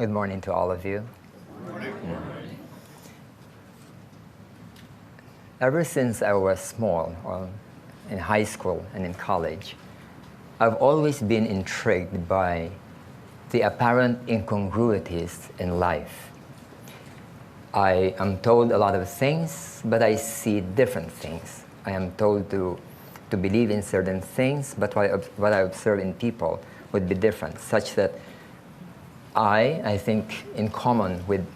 Good morning to all of you. Good morning. Ever since I was small, in high school and in college, I've always been intrigued by the apparent incongruities in life. I am told a lot of things, but I see different things. I am told to believe in certain things, but what I observe in people would be different, such that I think in common with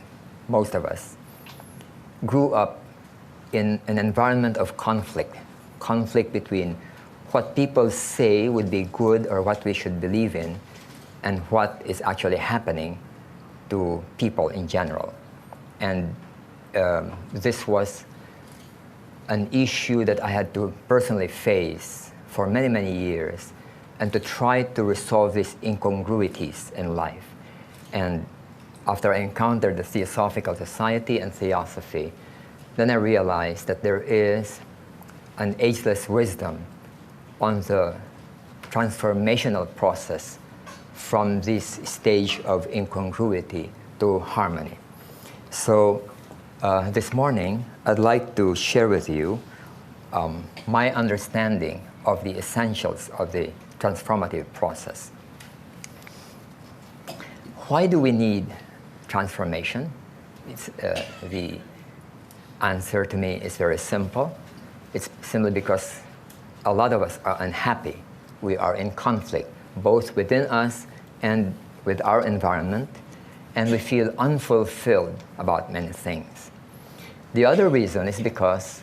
most of us, grew up in an environment of conflict between what people say would be good or what we should believe in and what is actually happening to people in general. And this was an issue that I had to personally face for many, many years and to try to resolve these incongruities in life. And after I encountered the Theosophical Society and Theosophy, then I realized that there is an ageless wisdom on the transformational process from this stage of incongruity to harmony. So this morning, I'd like to share with you my understanding of the essentials of the transformative process. Why do we need transformation? The answer to me is very simple. It's simply because a lot of us are unhappy. We are in conflict, both within us and with our environment, and we feel unfulfilled about many things. The other reason is because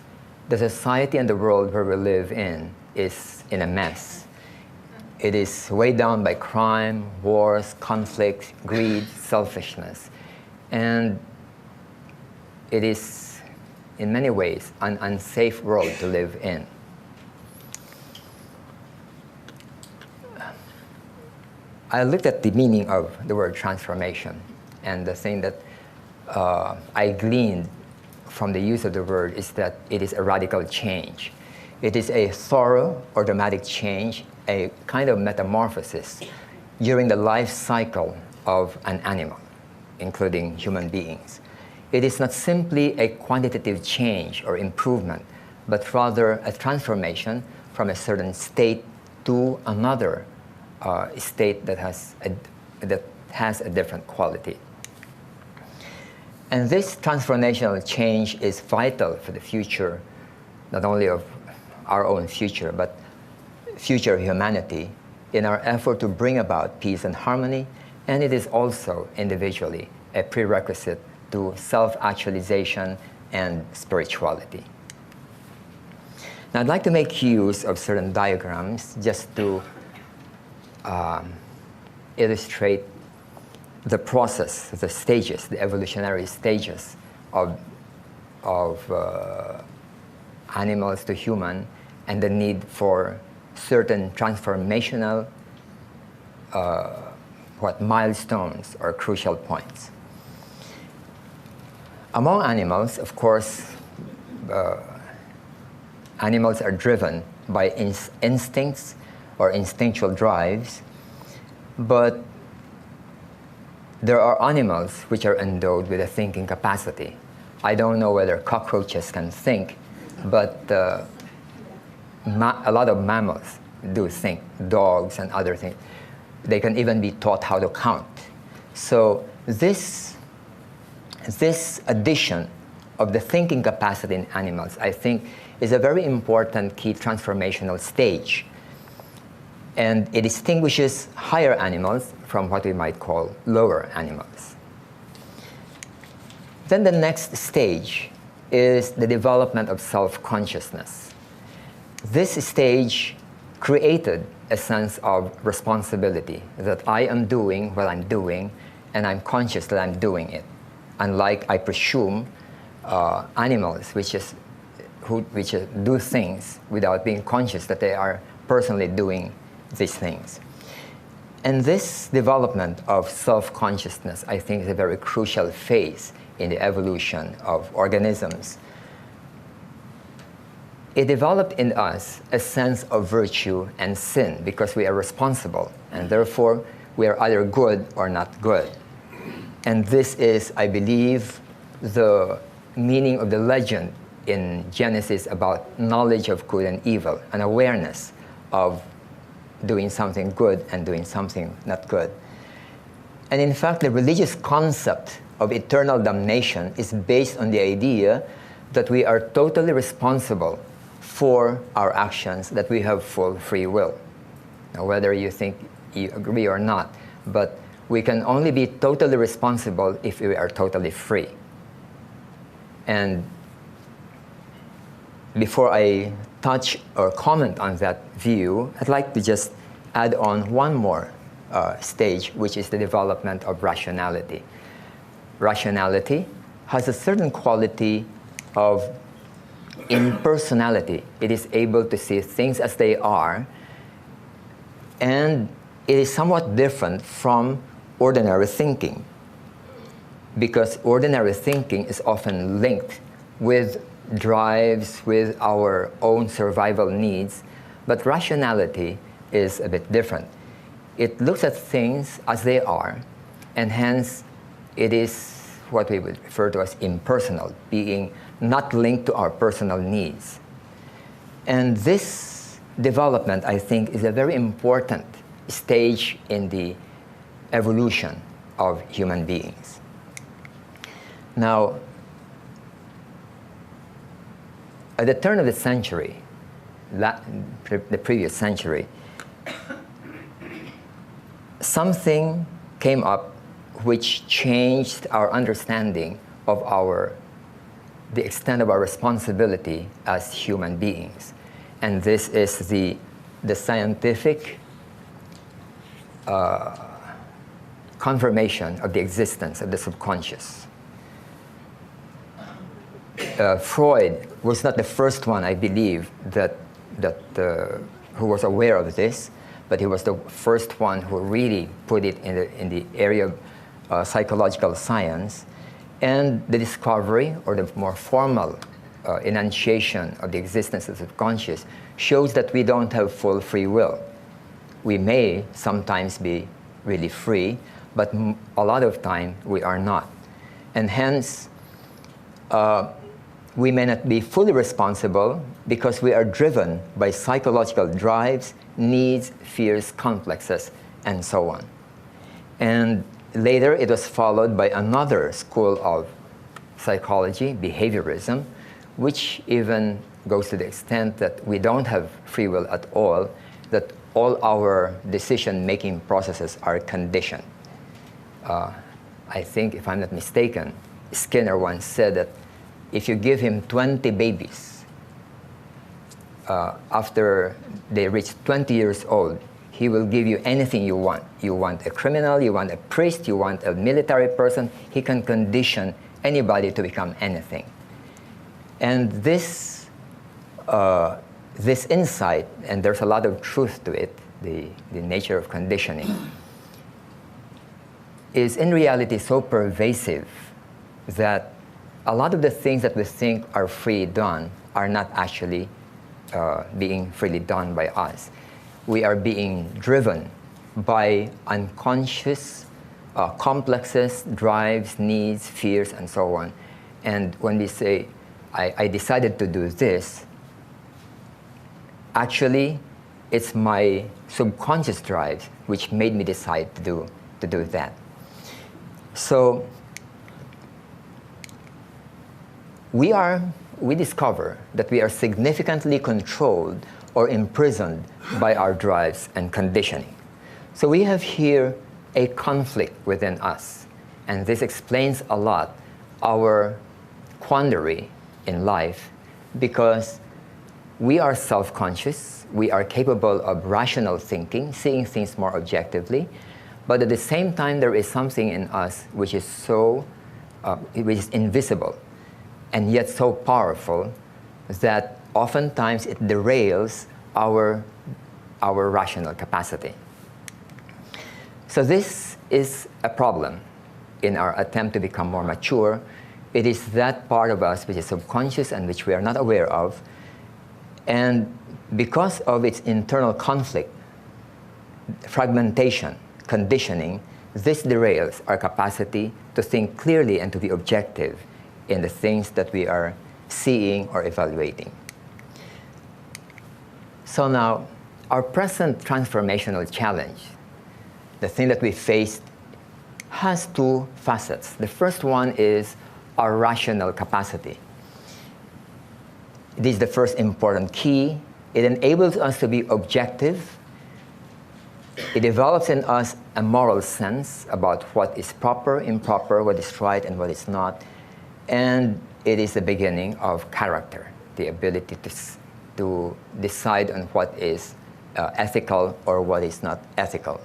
the society and the world where we live in is in a mess. It is weighed down by crime, wars, conflict, greed, selfishness. And it is, in many ways, an unsafe world to live in. I looked at the meaning of the word transformation, and the thing that I gleaned from the use of the word is that it is a radical change. It is a thorough or dramatic change, a kind of metamorphosis during the life cycle of an animal, including human beings. It is not simply a quantitative change or improvement, but rather a transformation from a certain state to another state that has a different quality. And this transformational change is vital for the future, not only of our own future, but future humanity in our effort to bring about peace and harmony, and it is also individually a prerequisite to self-actualization and spirituality. Now, I'd like to make use of certain diagrams just to illustrate the process, the stages, the evolutionary stages of animals to human, and the need for certain transformational milestones or crucial points. Among animals, of course, animals are driven by instincts or instinctual drives, but there are animals which are endowed with a thinking capacity. I don't know whether cockroaches can think, but a lot of mammals do think, dogs and other things. They can even be taught how to count. So this addition of the thinking capacity in animals, I think, is a very important key transformational stage. And it distinguishes higher animals from what we might call lower animals. Then the next stage is the development of self-consciousness. This stage created a sense of responsibility, that I am doing what I'm doing, and I'm conscious that I'm doing it. Unlike, I presume, animals which do things without being conscious that they are personally doing these things. And this development of self-consciousness, I think, is a very crucial phase in the evolution of organisms. It developed in us a sense of virtue and sin because we are responsible, and therefore we are either good or not good. And this is, I believe, the meaning of the legend in Genesis about knowledge of good and evil, an awareness of doing something good and doing something not good. And in fact, the religious concept of eternal damnation is based on the idea that we are totally responsible for our actions, that we have full free will. Now, whether you think you agree or not, but we can only be totally responsible if we are totally free. And before I touch or comment on that view, I'd like to just add on one more stage, which is the development of rationality. Rationality has a certain quality of impersonality. It is able to see things as they are, and it is somewhat different from ordinary thinking, because ordinary thinking is often linked with drives, with our own survival needs, but rationality is a bit different. It looks at things as they are, and hence it is what we would refer to as impersonal, being not linked to our personal needs. And this development, I think, is a very important stage in the evolution of human beings. Now, at the turn of the century, the previous century, something came up which changed our understanding of the extent of our responsibility as human beings. And this is the scientific confirmation of the existence of the subconscious. Freud was not the first one, I believe, who was aware of this, but he was the first one who really put it in the area of psychological science. And the discovery, or the more formal enunciation of the existence of the subconscious, shows that we don't have full free will. We may sometimes be really free, but a lot of time we are not. And hence, we may not be fully responsible because we are driven by psychological drives, needs, fears, complexes, and so on. And later, it was followed by another school of psychology, behaviorism, which even goes to the extent that we don't have free will at all, that all our decision-making processes are conditioned. I think, if I'm not mistaken, Skinner once said that if you give him 20 babies, after they reach 20 years old, he will give you anything you want. You want a criminal, you want a priest, you want a military person. He can condition anybody to become anything. And this insight, and there's a lot of truth to it, the nature of conditioning, is in reality so pervasive that a lot of the things that we think are freely done are not actually being freely done by us. We are being driven by unconscious complexes, drives, needs, fears, and so on. And when we say, I decided to do this, actually, it's my subconscious drives which made me decide to do that. So we discover that we are significantly controlled or imprisoned by our drives and conditioning. So we have here a conflict within us, and this explains a lot our quandary in life, because we are self-conscious, we are capable of rational thinking, seeing things more objectively, but at the same time there is something in us which is which is invisible and yet so powerful that oftentimes it derails our rational capacity. So this is a problem in our attempt to become more mature. It is that part of us which is subconscious and which we are not aware of. And because of its internal conflict, fragmentation, conditioning, this derails our capacity to think clearly and to be objective in the things that we are seeing or evaluating. So now, our present transformational challenge, the thing that we faced, has two facets. The first one is our rational capacity. This is the first important key. It enables us to be objective. It develops in us a moral sense about what is proper, improper, what is right, and what is not. And it is the beginning of character, the ability to decide on what is ethical or what is not ethical.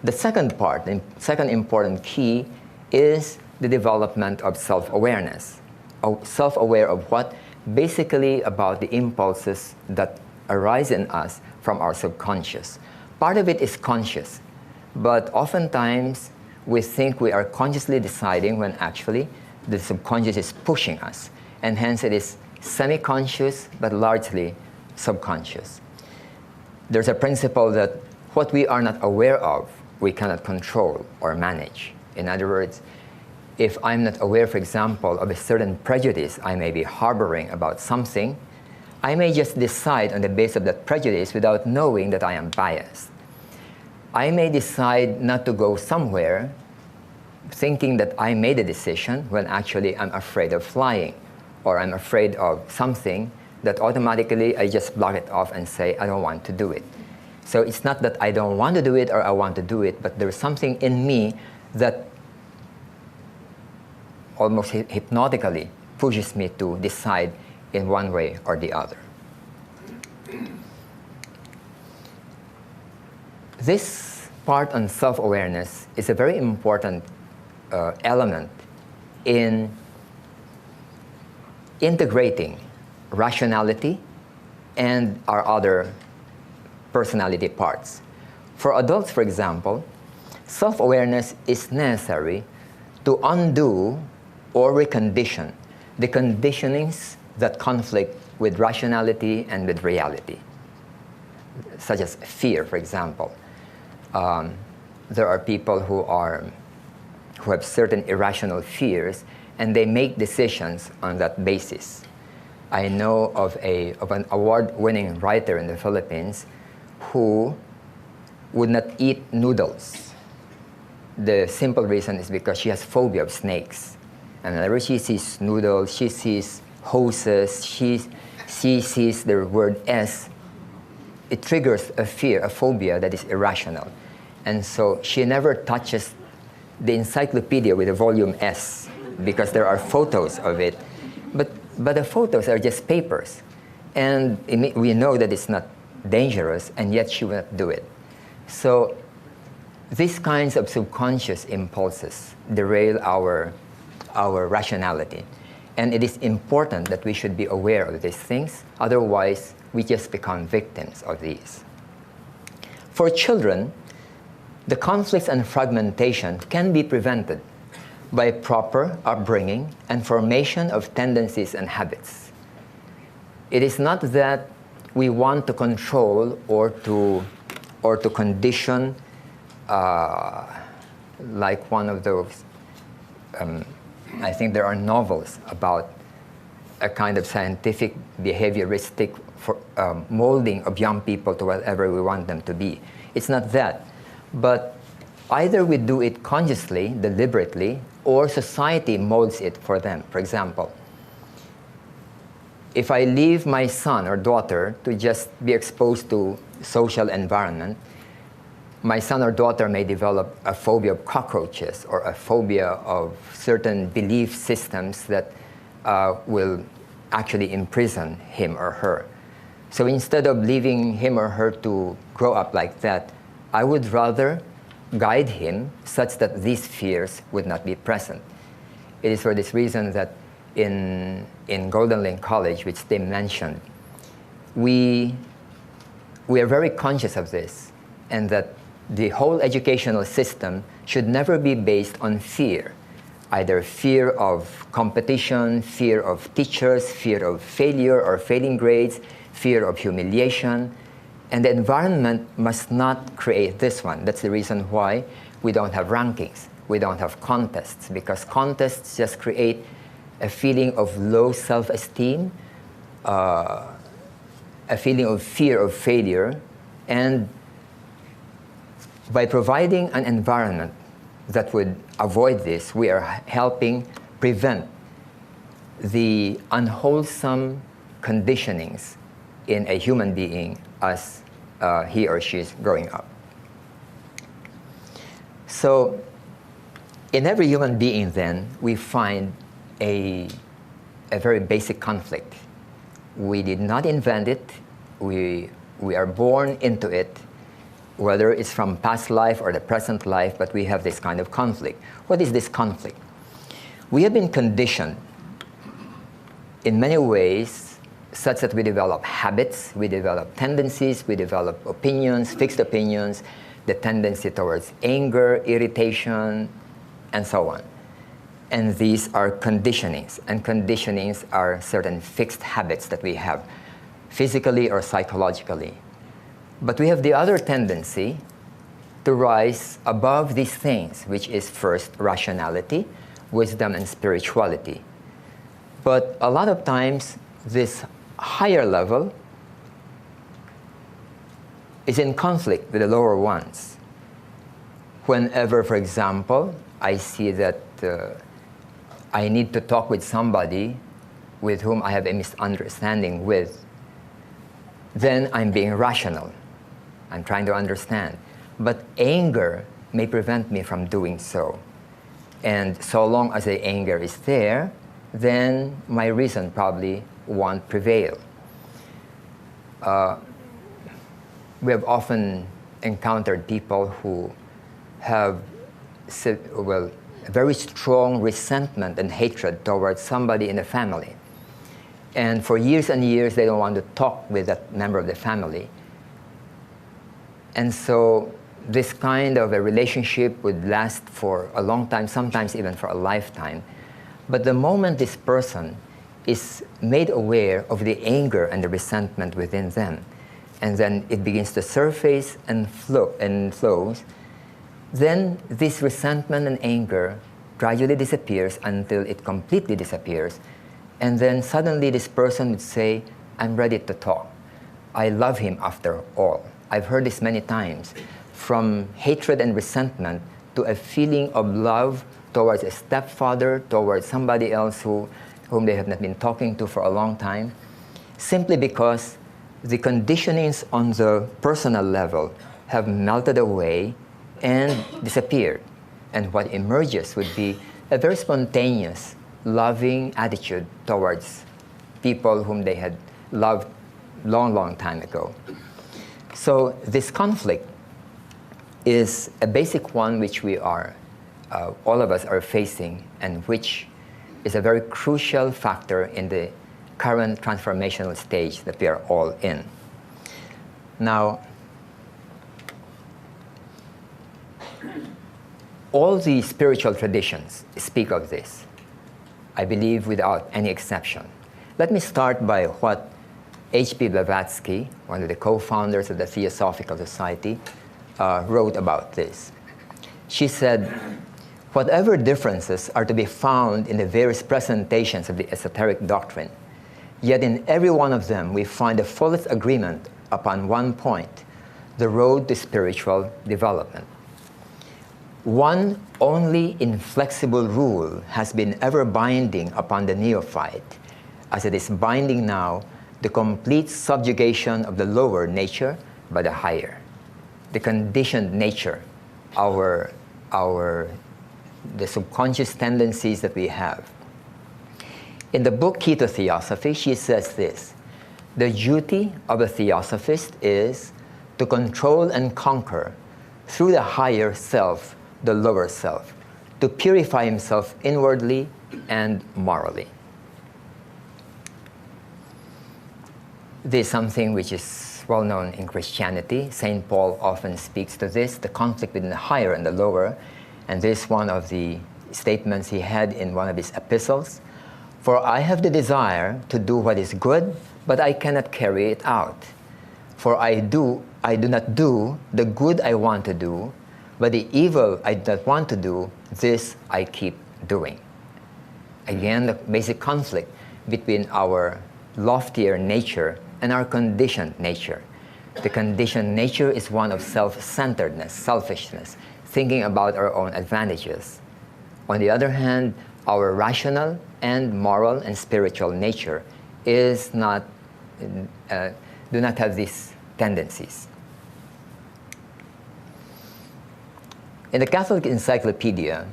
The second part, the second important key, is the development of self-awareness. Self-aware of what? Basically about the impulses that arise in us from our subconscious. Part of it is conscious, but oftentimes we think we are consciously deciding when actually the subconscious is pushing us, and hence it is semi-conscious but largely subconscious. There's a principle that what we are not aware of, we cannot control or manage. In other words, if I'm not aware, for example, of a certain prejudice I may be harboring about something, I may just decide on the basis of that prejudice without knowing that I am biased. I may decide not to go somewhere thinking that I made a decision when actually I'm afraid of flying, or I'm afraid of something that automatically I just block it off and say, I don't want to do it. So it's not that I don't want to do it or I want to do it, but there's something in me that almost hypnotically pushes me to decide in one way or the other. This part on self-awareness is a very important element in integrating rationality and our other personality parts. For adults, for example, self-awareness is necessary to undo or recondition the conditionings that conflict with rationality and with reality, such as fear, for example. There are people who have certain irrational fears, and they make decisions on that basis. I know of an award-winning writer in the Philippines who would not eat noodles. The simple reason is because she has phobia of snakes. And whenever she sees noodles, she sees hoses, she sees the word S, it triggers a fear, a phobia that is irrational. And so she never touches the encyclopedia with the volume S because there are photos of it. But the photos are just papers. And we know that it's not dangerous, and yet she will not do it. So these kinds of subconscious impulses derail our rationality. And it is important that we should be aware of these things, otherwise we just become victims of these. For children, the conflicts and fragmentation can be prevented by proper upbringing and formation of tendencies and habits. It is not that we want to control or to condition like one of those I think there are novels about a kind of scientific behavioristic molding of young people to whatever we want them to be. It's not that. But either we do it consciously, deliberately, or society molds it for them. For example, if I leave my son or daughter to just be exposed to social environment, my son or daughter may develop a phobia of cockroaches or a phobia of certain belief systems that will actually imprison him or her. So instead of leaving him or her to grow up like that, I would rather guide him such that these fears would not be present. It is for this reason that in Golden Link College, which they mentioned, we are very conscious of this, and that the whole educational system should never be based on fear, either fear of competition, fear of teachers, fear of failure or failing grades, fear of humiliation. And the environment must not create this one. That's the reason why we don't have rankings, we don't have contests, because contests just create a feeling of low self-esteem, a feeling of fear of failure, and by providing an environment that would avoid this, we are helping prevent the unwholesome conditionings in a human being as he or she is growing up. So in every human being then, we find a very basic conflict. We did not invent it. We are born into it, whether it's from past life or the present life, but we have this kind of conflict. What is this conflict? We have been conditioned in many ways such that we develop habits, we develop tendencies, we develop opinions, fixed opinions, the tendency towards anger, irritation, and so on. And these are conditionings, and conditionings are certain fixed habits that we have, physically or psychologically. But we have the other tendency to rise above these things, which is first rationality, wisdom, and spirituality. But a lot of times, this higher level is in conflict with the lower ones. Whenever, for example, I see that I need to talk with somebody with whom I have a misunderstanding with, then I'm being rational. I'm trying to understand. But anger may prevent me from doing so. And so long as the anger is there, then my reason probably won't prevail. We have often encountered people who have a very strong resentment and hatred towards somebody in the family. And for years and years, they don't want to talk with that member of the family. And so this kind of a relationship would last for a long time, sometimes even for a lifetime. But the moment this person is made aware of the anger and the resentment within them, and then it begins to surface and flows, then this resentment and anger gradually disappears until it completely disappears. And then suddenly this person would say, I'm ready to talk. I love him after all. I've heard this many times. From hatred and resentment to a feeling of love towards a stepfather, towards somebody else whom they have not been talking to for a long time, simply because the conditionings on the personal level have melted away and disappeared. And what emerges would be a very spontaneous, loving attitude towards people whom they had loved long, long time ago. So this conflict is a basic one which we are, all of us are facing, and which is a very crucial factor in the current transformational stage that we are all in. Now, all the spiritual traditions speak of this, I believe without any exception. Let me start by what H.P. Blavatsky, one of the co-founders of the Theosophical Society, wrote about this. She said, whatever differences are to be found in the various presentations of the esoteric doctrine, yet in every one of them we find the fullest agreement upon one point, the road to spiritual development. One only inflexible rule has been ever binding upon the neophyte, as it is binding now, the complete subjugation of the lower nature by the higher. The conditioned nature, the subconscious tendencies that we have. In the book Key to Theosophy, she says this: the duty of a theosophist is to control and conquer through the higher self, the lower self, to purify himself inwardly and morally. This is something which is well known in Christianity. St. Paul often speaks to this, the conflict between the higher and the lower. And this is one of the statements he had in one of his epistles. For I have the desire to do what is good, but I cannot carry it out. For I do not do the good I want to do, But the evil I don't want to do, this I keep doing. Again, the basic conflict between our loftier nature and our conditioned nature. The conditioned nature is one of self-centeredness, selfishness, thinking about our own advantages. On the other hand, our rational and moral and spiritual nature is not, do not have these tendencies. In the Catholic Encyclopedia,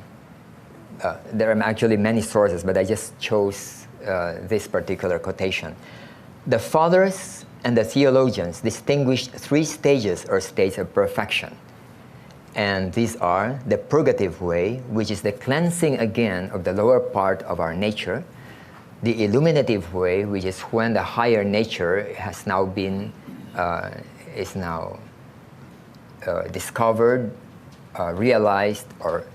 there are actually many sources, but I just chose this particular quotation. The fathers and the theologians distinguished three stages or states of perfection. And these are the purgative way, which is the cleansing again of the lower part of our nature, the illuminative way, which is when the higher nature has now been, is now discovered, realized, or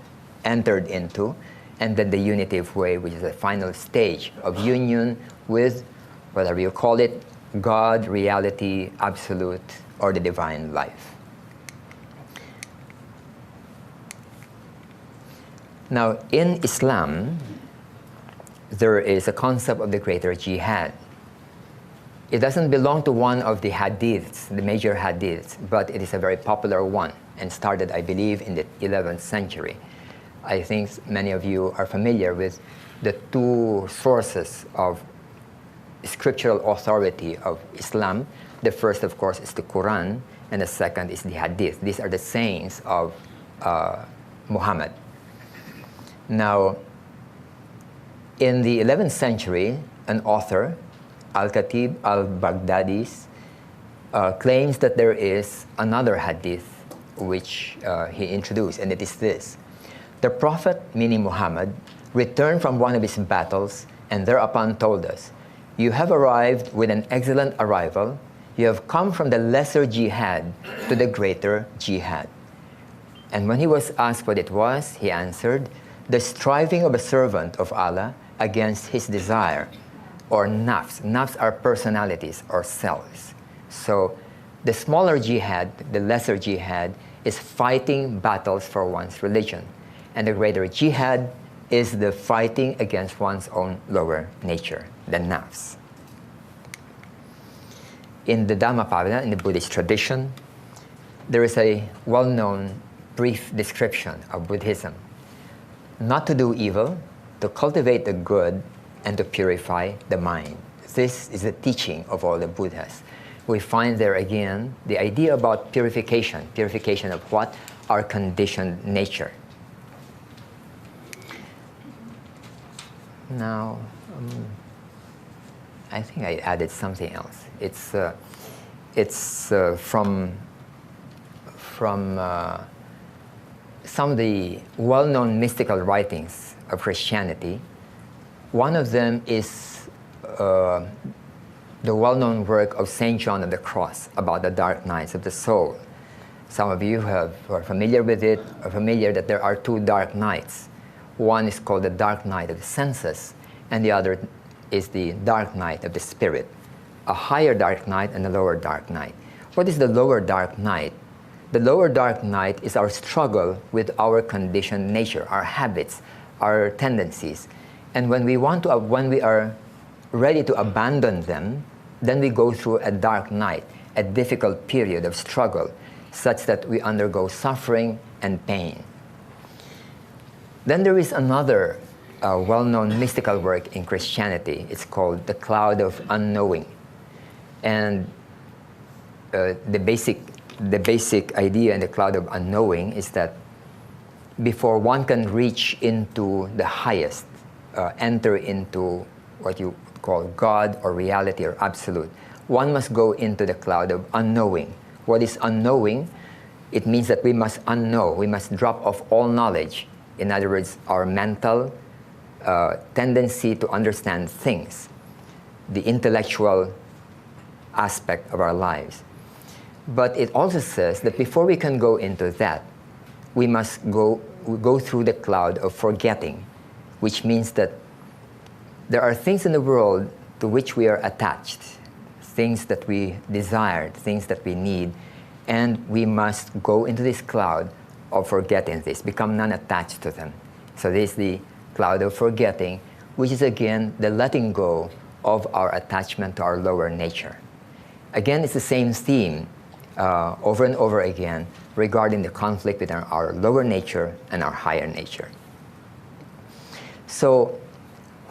entered into, and then the unitive way, which is the final stage of union with, whatever you call it, God, reality, absolute, or the divine life. Now, in Islam, there is a concept of the Greater Jihad. It doesn't belong to one of the hadiths, the major hadiths, but it is a very popular one and started, I believe, in the 11th century. I think many of you are familiar with the two sources of scriptural authority of Islam. The first, of course, is the Quran, and the second is the Hadith. These are the sayings of Muhammad. Now, in the 11th century, an author, Al-Khatib al-Baghdadi, claims that there is another hadith which he introduced, and it is this. The Prophet, meaning Muhammad, returned from one of his battles and thereupon told us, "You have arrived with an excellent arrival. You have come from the lesser jihad to the greater jihad." And when he was asked what it was, he answered, "The striving of a servant of Allah against his desire," or nafs. Nafs are personalities or selves. So the smaller jihad, the lesser jihad, is fighting battles for one's religion. And the greater jihad is the fighting against one's own lower nature, the nafs. In the Dhammapada, in the Buddhist tradition, there is a well-known brief description of Buddhism. Not to do evil, to cultivate the good, and to purify the mind. This is the teaching of all the Buddhas. We find there again the idea about purification. Purification of what? Our conditioned nature. Now, I think I added something else. It's from some of the well-known mystical writings of Christianity. One of them is the well-known work of St. John of the Cross about the dark nights of the soul. Some of you are familiar with it, are familiar that there are two dark nights. One is called the dark night of the senses, and the other is the dark night of the spirit. A higher dark night and a lower dark night. What is the lower dark night? The lower dark night is our struggle with our conditioned nature, our habits, our tendencies. And when we are ready to abandon them, then we go through a dark night, a difficult period of struggle, such that we undergo suffering and pain. Then there is another well-known mystical work in Christianity. It's called The Cloud of Unknowing. And the basic idea in The Cloud of Unknowing is that before one can reach into the highest, enter into what you call God or reality or absolute, one must go into the cloud of unknowing. What is unknowing? It means that we must unknow, we must drop off all knowledge. In other words, our mental tendency to understand things, the intellectual aspect of our lives. But it also says that before we can go into that, we must go through the cloud of forgetting, which means that there are things in the world to which we are attached, things that we desire, things that we need, and we must go into this cloud of forgetting this, become non-attached to them. So this is the cloud of forgetting, which is again the letting go of our attachment to our lower nature. Again, it's the same theme over and over again regarding the conflict between our lower nature and our higher nature. So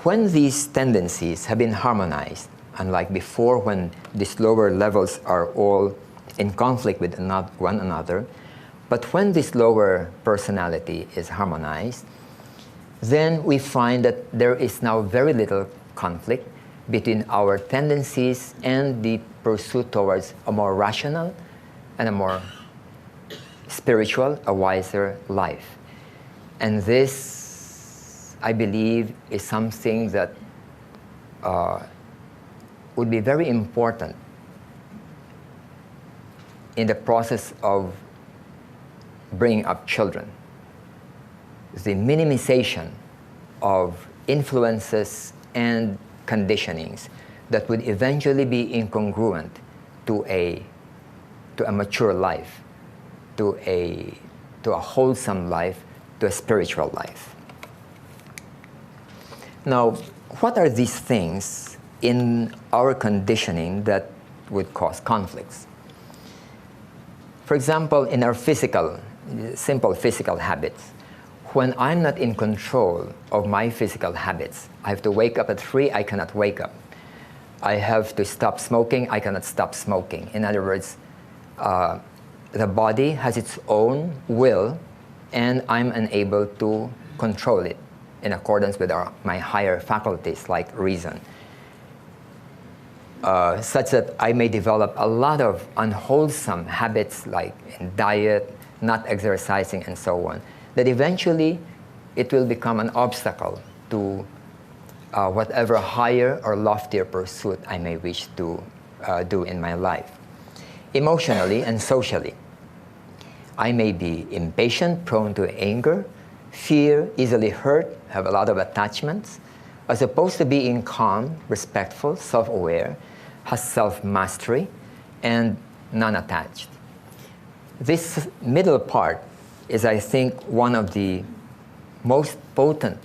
when these tendencies have been harmonized, unlike before when these lower levels are all in conflict with one another, but when this lower personality is harmonized, then we find that there is now very little conflict between our tendencies and the pursuit towards a more rational and a more spiritual, a wiser life. And this, I believe, is something that would be very important in the process of bringing up children. The minimization of influences and conditionings that would eventually be incongruent to a mature life, to a wholesome life, to a spiritual life. Now, what are these things in our conditioning that would cause conflicts? For example, in our simple physical habits, when I'm not in control of my physical habits, I have to wake up at 3, I cannot wake up. I have to stop smoking, I cannot stop smoking. In other words, the body has its own will, and I'm unable to control it in accordance with my higher faculties like reason. Such that I may develop a lot of unwholesome habits like in diet, not exercising, and so on, that eventually it will become an obstacle to whatever higher or loftier pursuit I may wish to do in my life. Emotionally and socially, I may be impatient, prone to anger, fear, easily hurt, have a lot of attachments, as opposed to being calm, respectful, self-aware, has self-mastery, and non-attached. This middle part is, I think, one of the most potent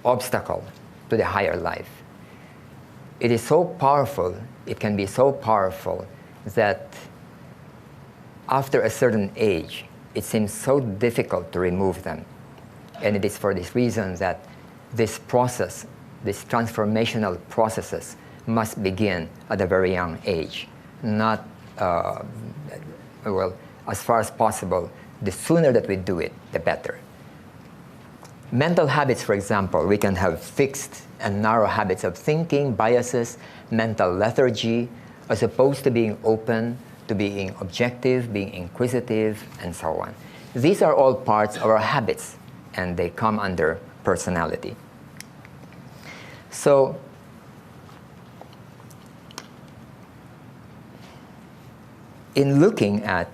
obstacles to the higher life. It is so powerful, it can be so powerful that after a certain age, it seems so difficult to remove them. And it is for this reason that this process, these transformational processes, must begin at a very young age. Not, as far as possible, the sooner that we do it, the better. Mental habits, for example, we can have fixed and narrow habits of thinking, biases, mental lethargy, as opposed to being open, to being objective, being inquisitive, and so on. These are all parts of our habits, and they come under personality. So, in looking at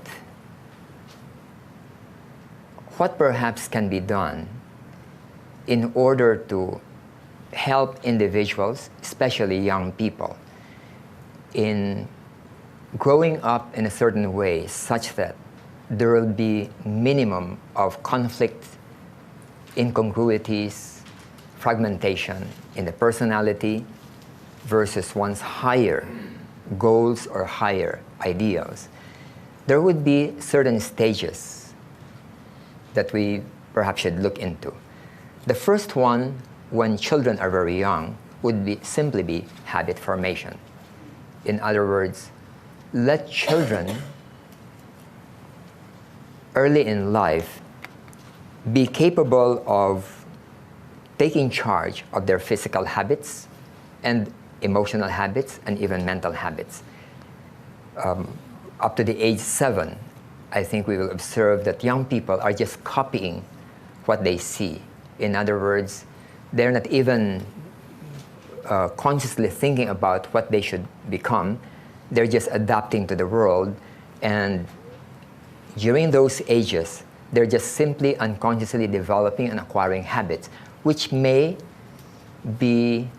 what perhaps can be done in order to help individuals, especially young people, in growing up in a certain way such that there will be minimum of conflict, incongruities, fragmentation in the personality versus one's higher goals or higher ideals, there would be certain stages that we perhaps should look into. The first one, when children are very young, would simply be habit formation. In other words, let children early in life be capable of taking charge of their physical habits and emotional habits and even mental habits. Up to the age 7, I think we will observe that young people are just copying what they see. In other words, they're not even consciously thinking about what they should become. They're just adapting to the world, and during those ages, they're just simply unconsciously developing and acquiring habits, which may become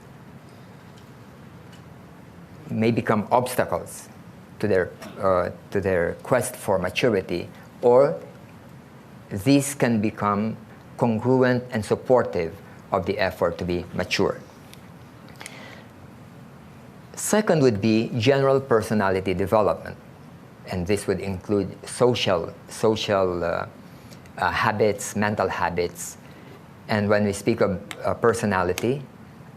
obstacles to their quest for maturity, or these can become congruent and supportive of the effort to be mature. Second would be general personality development, and this would include social habits, mental habits. And when we speak of personality,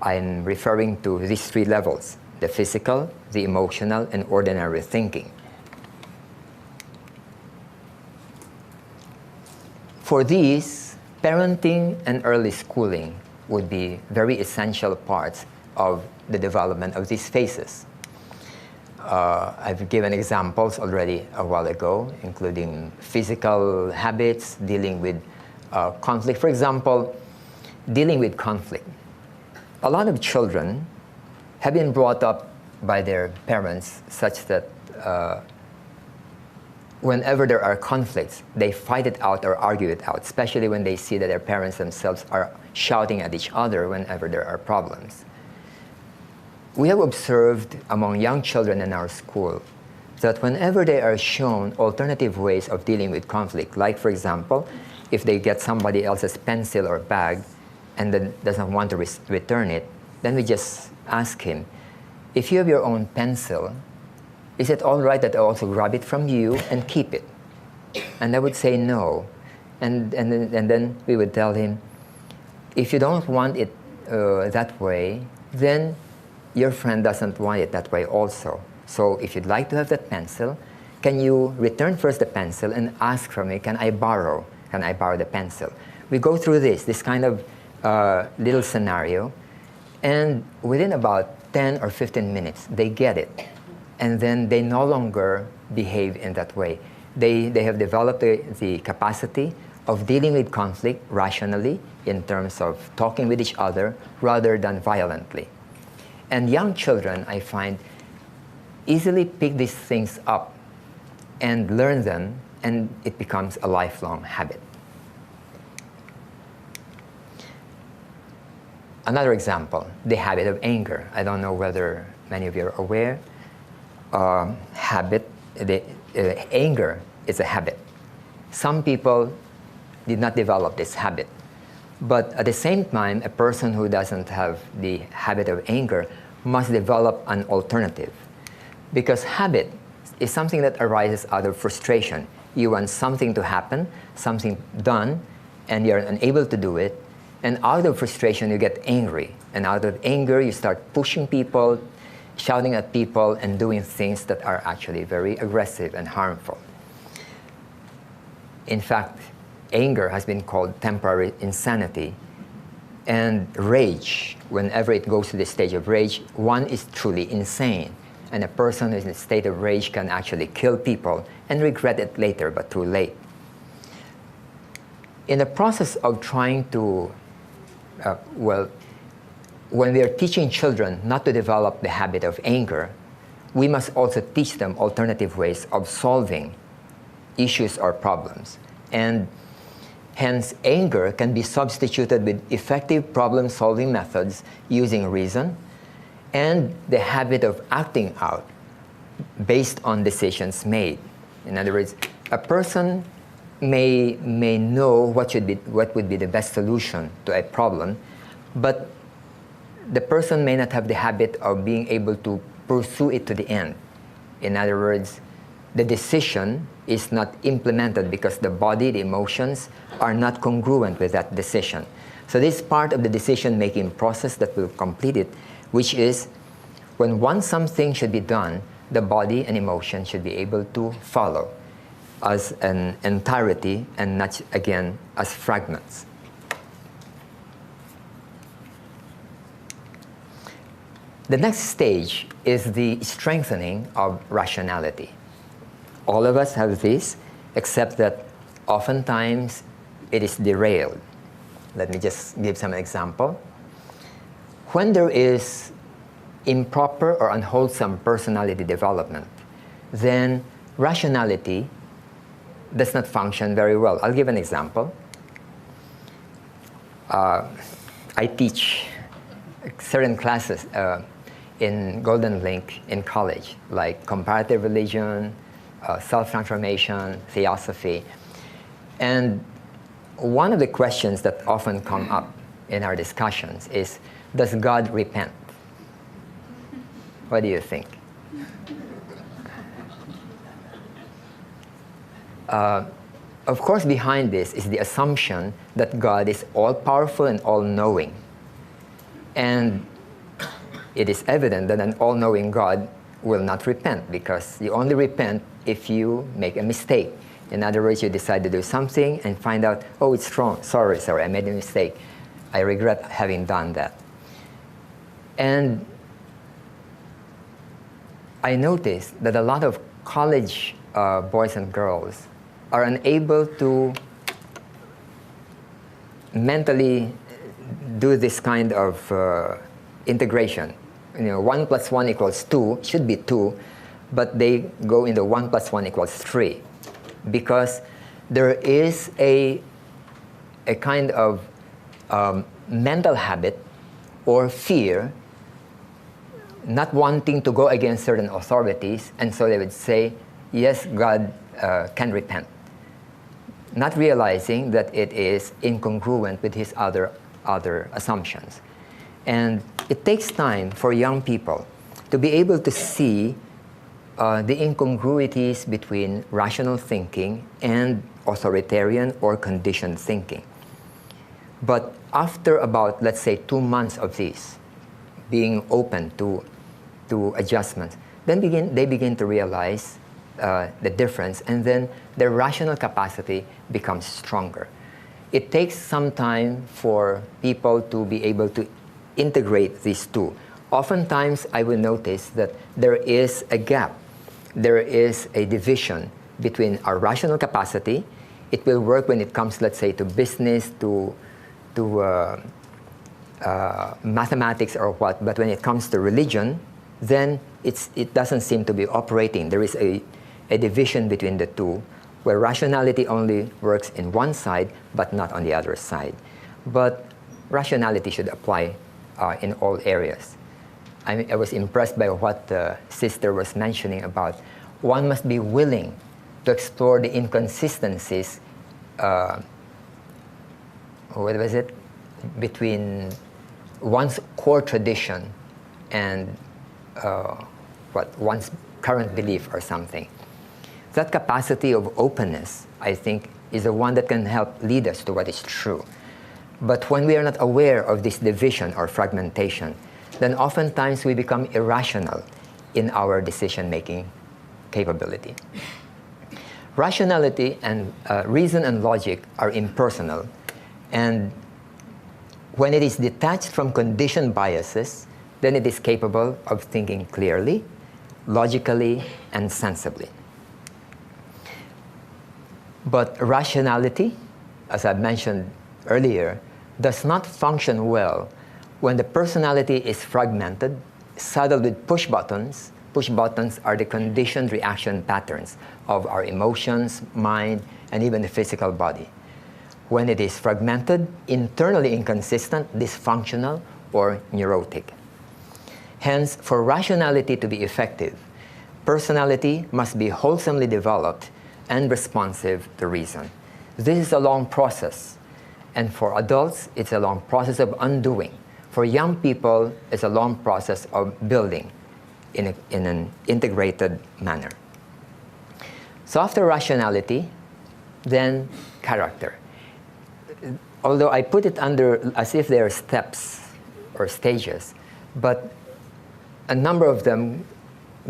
I'm referring to these three levels: the physical, the emotional, and ordinary thinking. For these, parenting and early schooling would be very essential parts of the development of these phases. I've given examples already a while ago, including physical habits, dealing with conflict. For example, dealing with conflict. A lot of children have been brought up by their parents such that whenever there are conflicts, they fight it out or argue it out, especially when they see that their parents themselves are shouting at each other whenever there are problems. We have observed among young children in our school that whenever they are shown alternative ways of dealing with conflict, like for example, if they get somebody else's pencil or bag and then doesn't want to return it, then we just ask him, if you have your own pencil, is it all right that I also grab it from you and keep it? And I would say no. And then we would tell him, if you don't want it that way, then your friend doesn't want it that way also. So if you'd like to have that pencil, can you return first the pencil and ask from me, can I borrow the pencil? We go through this kind of little scenario, and within about 10 or 15 minutes, they get it. And then they no longer behave in that way. They have developed the capacity of dealing with conflict rationally in terms of talking with each other rather than violently. And young children, I find, easily pick these things up and learn them, and it becomes a lifelong habit. Another example, the habit of anger. I don't know whether many of you are aware. Anger is a habit. Some people did not develop this habit. But at the same time, a person who doesn't have the habit of anger must develop an alternative. Because habit is something that arises out of frustration. You want something to happen, something done, and you're unable to do it. And out of frustration, you get angry. And out of anger, you start pushing people, shouting at people, and doing things that are actually very aggressive and harmful. In fact, anger has been called temporary insanity. And rage, whenever it goes to the stage of rage, one is truly insane. And a person who is in a state of rage can actually kill people and regret it later, but too late. In the process of trying to, when we are teaching children not to develop the habit of anger, we must also teach them alternative ways of solving issues or problems. And hence, anger can be substituted with effective problem-solving methods using reason and the habit of acting out based on decisions made. In other words, a person may know what would be the best solution to a problem, but the person may not have the habit of being able to pursue it to the end. In other words, the decision is not implemented because the body, the emotions, are not congruent with that decision. So this is part of the decision-making process that will complete it, which is when once something should be done, the body and emotion should be able to follow as an entirety and not, again, as fragments. The next stage is the strengthening of rationality. All of us have this, except that oftentimes it is derailed. Let me just give some example. When there is improper or unwholesome personality development, then rationality does not function very well. I'll give an example. I teach certain classes in Golden Link in college, like comparative religion, self-transformation, theosophy. And one of the questions that often come up in our discussions is, does God repent? What do you think? Of course, behind this is the assumption that God is all-powerful and all-knowing. And it is evident that an all-knowing God will not repent, because you only repent if you make a mistake. In other words, you decide to do something and find out, oh, it's wrong. Sorry, I made a mistake. I regret having done that. And I noticed that a lot of college boys and girls are unable to mentally do this kind of integration. 1 + 1 = 2, should be 2, but they go into 1 + 1 = 3. Because there is a kind of mental habit or fear, not wanting to go against certain authorities, and so they would say, yes, God can repent, not realizing that it is incongruent with his other assumptions. And it takes time for young people to be able to see the incongruities between rational thinking and authoritarian or conditioned thinking. But after about, let's say, 2 months of this, being open to adjustments, then they begin to realize the difference, and then their rational capacity becomes stronger. It takes some time for people to be able to integrate these two. Oftentimes, I will notice that there is a gap. There is a division between our rational capacity. It will work when it comes, let's say, to business, to mathematics or what, but when it comes to religion, then it doesn't seem to be operating. There is a division between the two, where rationality only works in one side, but not on the other side. But rationality should apply in all areas. I was impressed by what the sister was mentioning about one must be willing to explore the inconsistencies, between one's core tradition and one's current belief or something. That capacity of openness, I think, is the one that can help lead us to what is true. But when we are not aware of this division or fragmentation, then oftentimes we become irrational in our decision-making capability. Rationality and reason and logic are impersonal, and when it is detached from conditioned biases, then it is capable of thinking clearly, logically, and sensibly. But rationality, as I mentioned earlier, does not function well when the personality is fragmented, saddled with push buttons. Push buttons are the conditioned reaction patterns of our emotions, mind, and even the physical body. When it is fragmented, internally inconsistent, dysfunctional, or neurotic. Hence, for rationality to be effective, personality must be wholesomely developed and responsive to reason. This is a long process, and for adults, it's a long process of undoing. For young people, it's a long process of building in an integrated manner. So after rationality, then character. Although I put it under as if they are steps or stages, but a number of them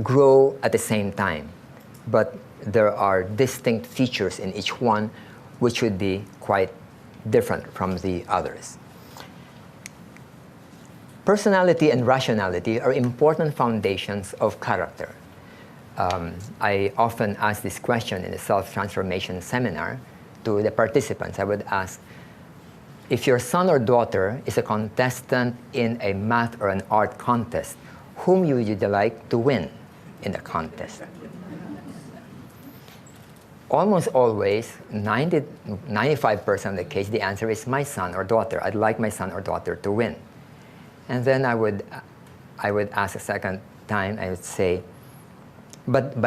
grow at the same time. But there are distinct features in each one which would be quite different from the others. Personality and rationality are important foundations of character. I often ask this question in the self-transformation seminar to the participants. I would ask, if your son or daughter is a contestant in a math or an art contest, whom would you like to win in the contest? Almost always, 95% of the case, the answer is my son or daughter. I'd like my son or daughter to win. And then I would ask a second time, I would say, but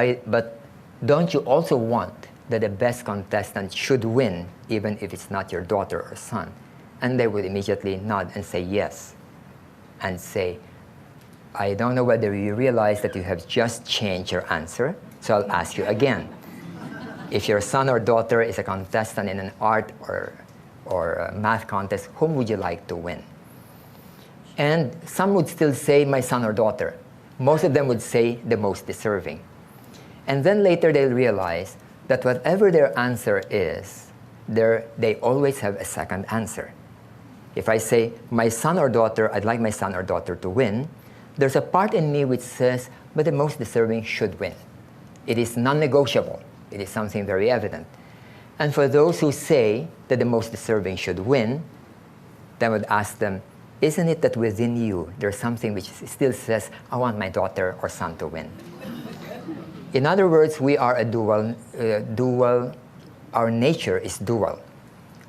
don't you also want that the best contestant should win, even if it's not your daughter or son? And they would immediately nod and say yes, and say, I don't know whether you realize that you have just changed your answer, so I'll ask you again. If your son or daughter is a contestant in an art or a math contest, whom would you like to win? And some would still say, my son or daughter. Most of them would say the most deserving. And then later they'll realize that whatever their answer is, they always have a second answer. If I say, my son or daughter, I'd like my son or daughter to win, there's a part in me which says, but the most deserving should win. It is non-negotiable. It is something very evident. And for those who say that the most deserving should win, then I would ask them, isn't it that within you there's something which still says, I want my daughter or son to win? In other words, we are a dual, our nature is dual.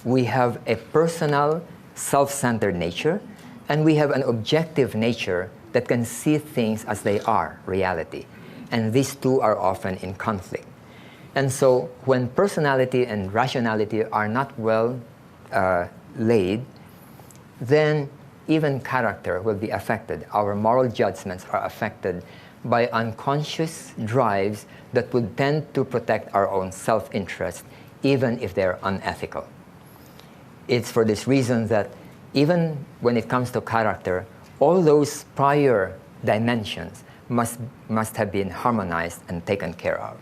We have a personal, self-centered nature, and we have an objective nature that can see things as they are, reality. And these two are often in conflict. And so when personality and rationality are not well laid, then even character will be affected. Our moral judgments are affected by unconscious drives that would tend to protect our own self-interest, even if they're unethical. It's for this reason that even when it comes to character, all those prior dimensions must have been harmonized and taken care of.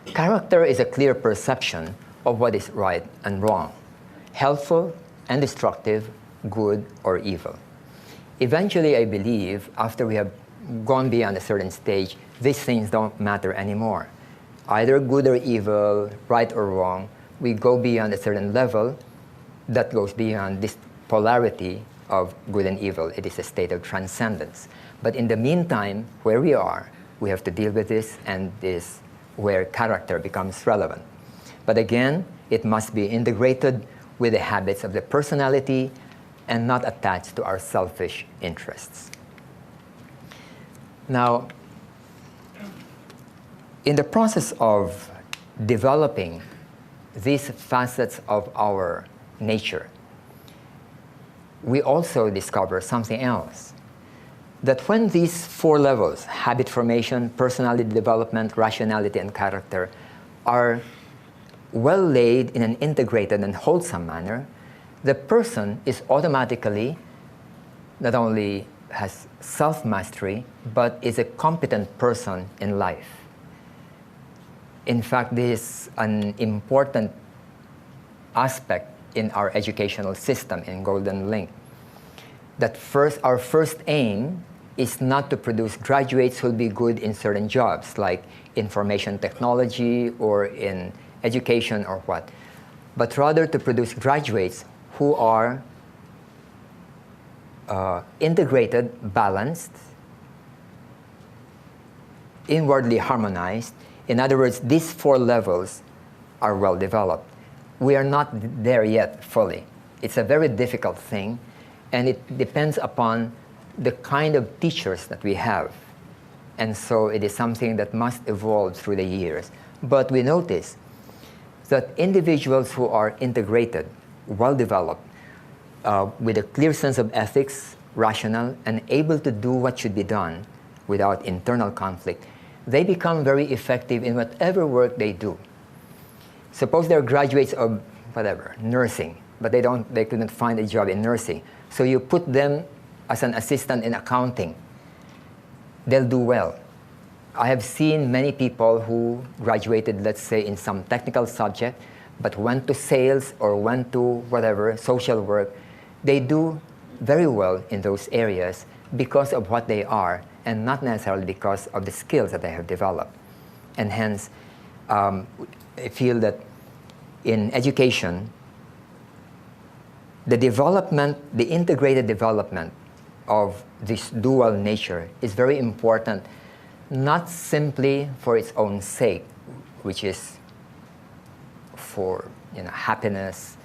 Character is a clear perception of what is right and wrong, helpful and destructive, good or evil. Eventually, I believe, after we have gone beyond a certain stage, these things don't matter anymore. Either good or evil, right or wrong, we go beyond a certain level that goes beyond this polarity of good and evil. It is a state of transcendence. But in the meantime, where we are, we have to deal with this, and this where character becomes relevant. But again, it must be integrated with the habits of the personality and not attached to our selfish interests. Now, in the process of developing these facets of our nature, we also discover something else. That when these four levels, habit formation, personality development, rationality, and character, are well laid in an integrated and wholesome manner, the person is automatically not only has self-mastery, but is a competent person in life. In fact, this is an important aspect in our educational system in Golden Link. That our first aim is not to produce graduates who will be good in certain jobs, like information technology or in education or what, but rather to produce graduates who are integrated, balanced, inwardly harmonized. In other words, these four levels are well developed. We are not there yet fully. It's a very difficult thing, and it depends upon the kind of teachers that we have. And so it is something that must evolve through the years. But we notice that individuals who are integrated, well-developed, with a clear sense of ethics, rational, and able to do what should be done without internal conflict, they become very effective in whatever work they do. Suppose they're graduates of whatever, nursing, but they couldn't find a job in nursing. So you put them as an assistant in accounting. They'll do well. I have seen many people who graduated, let's say, in some technical subject, but went to sales or went to whatever, social work. They do very well in those areas because of what they are, and not necessarily because of the skills that they have developed. And hence, I feel that in education, the development, the integrated development of this dual nature is very important, not simply for its own sake, which is for happiness,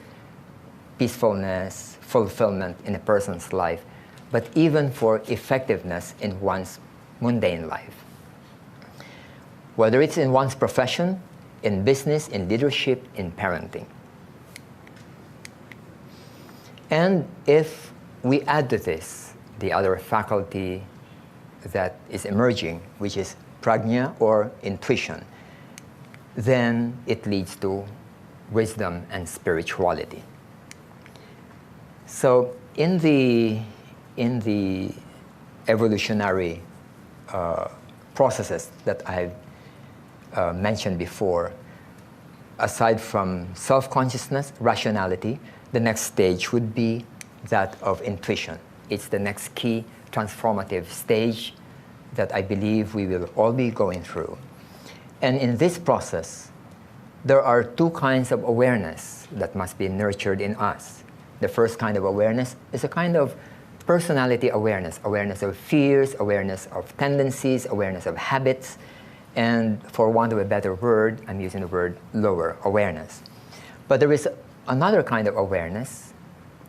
peacefulness, fulfillment in a person's life, but even for effectiveness in one's mundane life. Whether it's in one's profession, in business, in leadership, in parenting. And if we add to this the other faculty that is emerging, which is prajna or intuition, then it leads to wisdom and spirituality. So in the evolutionary processes that I've mentioned before, aside from self-consciousness, rationality, the next stage would be that of intuition. It's the next key transformative stage that I believe we will all be going through. And in this process, there are two kinds of awareness that must be nurtured in us. The first kind of awareness is a kind of personality awareness, awareness of fears, awareness of tendencies, awareness of habits, and for want of a better word, I'm using the word lower awareness. But there is another kind of awareness,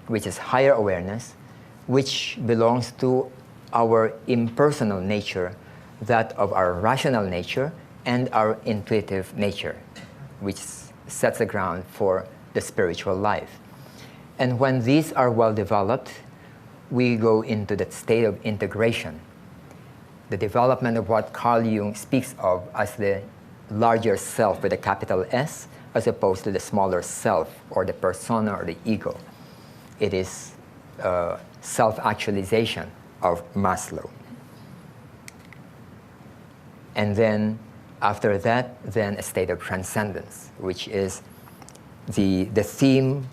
which is higher awareness, which belongs to our impersonal nature, that of our rational nature and our intuitive nature, which sets the ground for the spiritual life. And when these are well developed, we go into that state of integration, the development of what Carl Jung speaks of as the larger self with a capital S, as opposed to the smaller self or the persona or the ego. It is self-actualization of Maslow. And then after that, then a state of transcendence, which is the theme,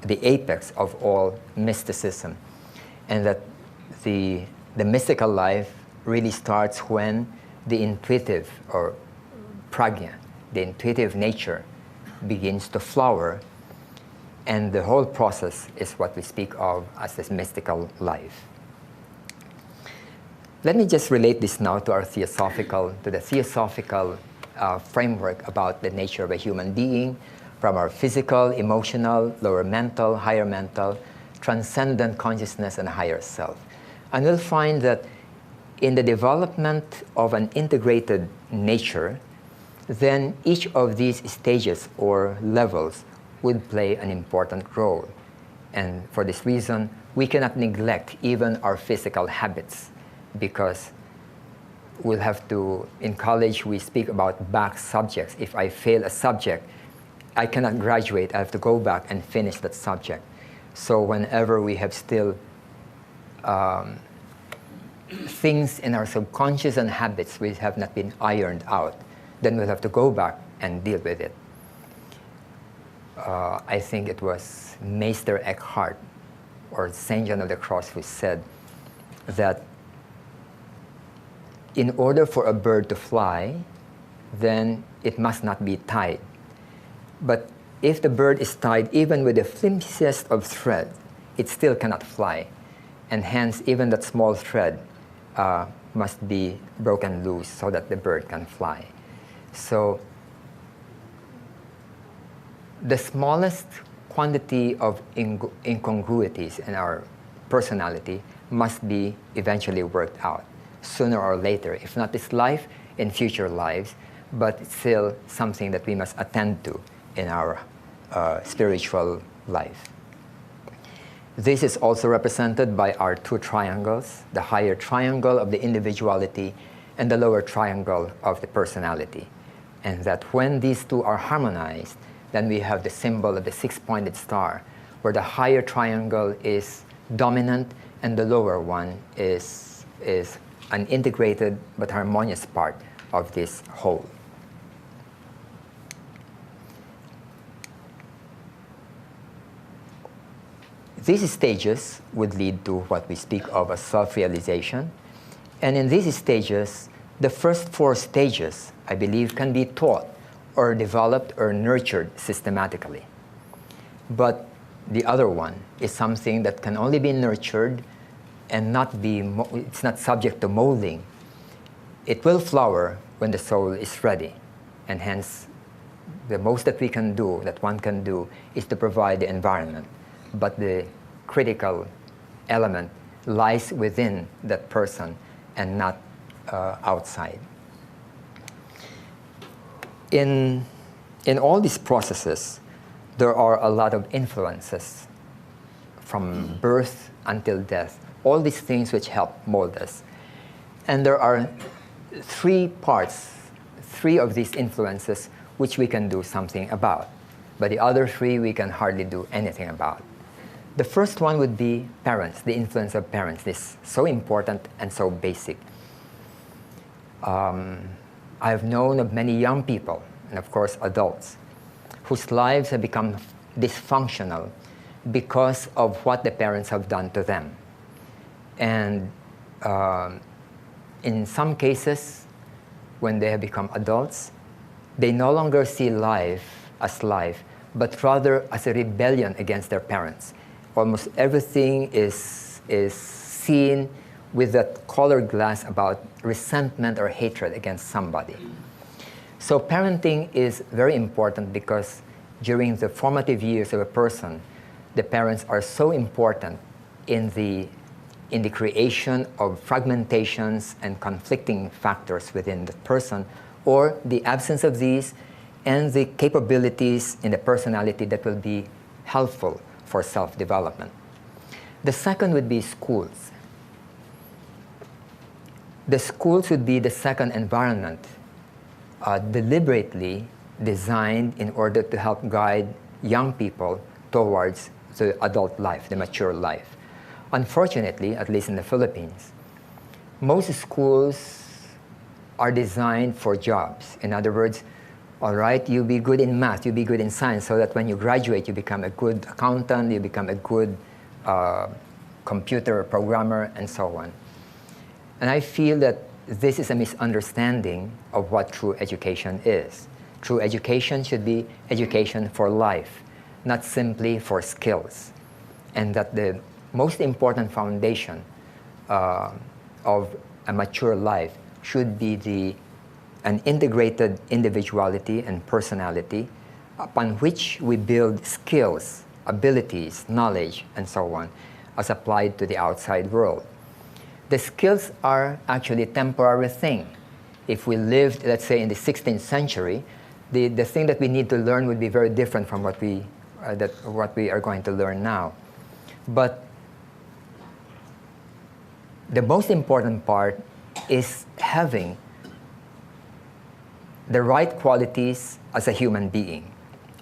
the apex of all mysticism. And that the mystical life really starts when the intuitive or prajna, the intuitive nature, begins to flower, and the whole process is what we speak of as this mystical life. Let me just relate this now to the theosophical framework about the nature of a human being, from our physical, emotional, lower mental, higher mental, transcendent consciousness, and higher self. And we'll find that in the development of an integrated nature, then each of these stages or levels would play an important role. And for this reason, we cannot neglect even our physical habits, because we'll have to, in college, we speak about back subjects. If I fail a subject, I cannot graduate. I have to go back and finish that subject. So whenever we have still things in our subconscious and habits which have not been ironed out, then we'll have to go back and deal with it. I think it was Meister Eckhart or Saint John of the Cross who said that in order for a bird to fly, then it must not be tied. But if the bird is tied even with the flimsiest of thread, it still cannot fly. And hence, even that small thread must be broken loose so that the bird can fly. So the smallest quantity of incongruities in our personality must be eventually worked out, sooner or later, if not this life, in future lives, but it's still something that we must attend to in our spiritual life. This is also represented by our two triangles, the higher triangle of the individuality and the lower triangle of the personality. And that when these two are harmonized, then we have the symbol of the six-pointed star, where the higher triangle is dominant and the lower one is an integrated but harmonious part of this whole. These stages would lead to what we speak of as self-realization. And in these stages, the first four stages, I believe, can be taught or developed or nurtured systematically. But the other one is something that can only be nurtured and it's not subject to molding. It will flower when the soul is ready. And hence, the most that we can do, that one can do, is to provide the environment. But the critical element lies within that person and not outside. in all these processes, there are a lot of influences from birth until death, all these things which help mold us. And there are three of these influences which we can do something about, but the other three we can hardly do anything about. The first one would be parents, the influence of parents. This is so important and so basic. I've known of many young people, and of course adults, whose lives have become dysfunctional because of what the parents have done to them. And in some cases, when they have become adults, they no longer see life as life, but rather as a rebellion against their parents. Almost everything is seen with that colored glass about resentment or hatred against somebody. So parenting is very important because during the formative years of a person, the parents are so important in the creation of fragmentations and conflicting factors within the person, or the absence of these, and the capabilities in the personality that will be helpful for self-development. The second would be schools. The schools would be the second environment deliberately designed in order to help guide young people towards the adult life, the mature life. Unfortunately, at least in the Philippines, most schools are designed for jobs. In other words, all right, you be good in math, you be good in science, so that when you graduate, you become a good accountant, you become a good computer programmer, and so on. And I feel that this is a misunderstanding of what true education is. True education should be education for life, not simply for skills. And that the most important foundation of a mature life should be an integrated individuality and personality upon which we build skills, abilities, knowledge, and so on, as applied to the outside world. The skills are actually a temporary thing. If we lived, let's say, in the 16th century, the thing that we need to learn would be very different from what we are going to learn now. But the most important part is having the right qualities as a human being.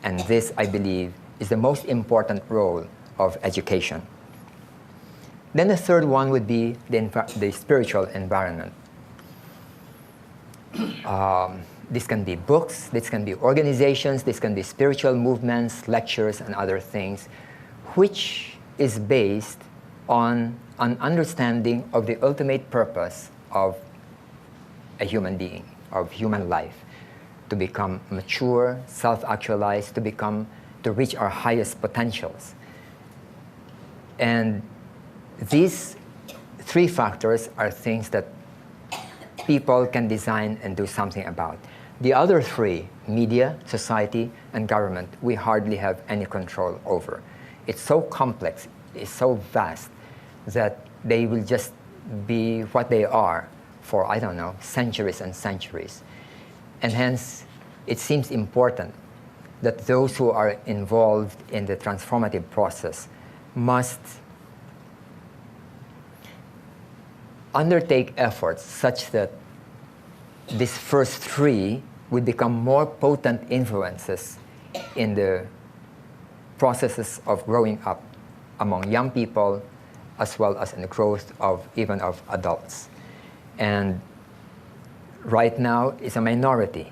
And this, I believe, is the most important role of education. Then the third one would be the spiritual environment. This can be books, this can be organizations, this can be spiritual movements, lectures, and other things, which is based on an understanding of the ultimate purpose of a human being, of human life, to become mature, self-actualized, to reach our highest potentials. And these three factors are things that people can design and do something about. The other three, media, society, and government, we hardly have any control over. It's so complex, it's so vast, that they will just be what they are for, I don't know, centuries and centuries. And hence, it seems important that those who are involved in the transformative process must undertake efforts such that these first three would become more potent influences in the processes of growing up among young people, as well as in the growth of even of adults. And right now it's a minority,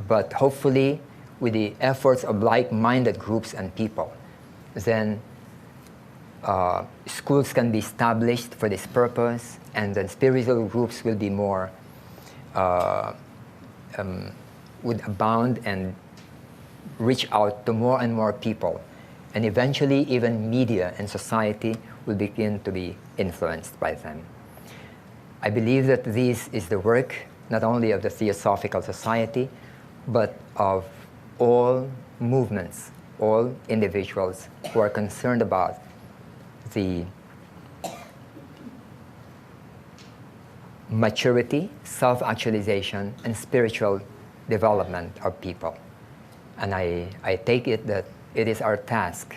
but hopefully with the efforts of like-minded groups and people, then schools can be established for this purpose, and then spiritual groups will be more, would abound and reach out to more and more people. And eventually even media and society will begin to be influenced by them. I believe that this is the work not only of the Theosophical Society, but of all movements, all individuals who are concerned about the maturity, self-actualization, and spiritual development of people. And I take it that it is our task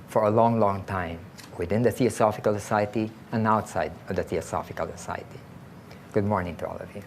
for a long, long time within the Theosophical Society and outside of the Theosophical Society. Good morning to all of you.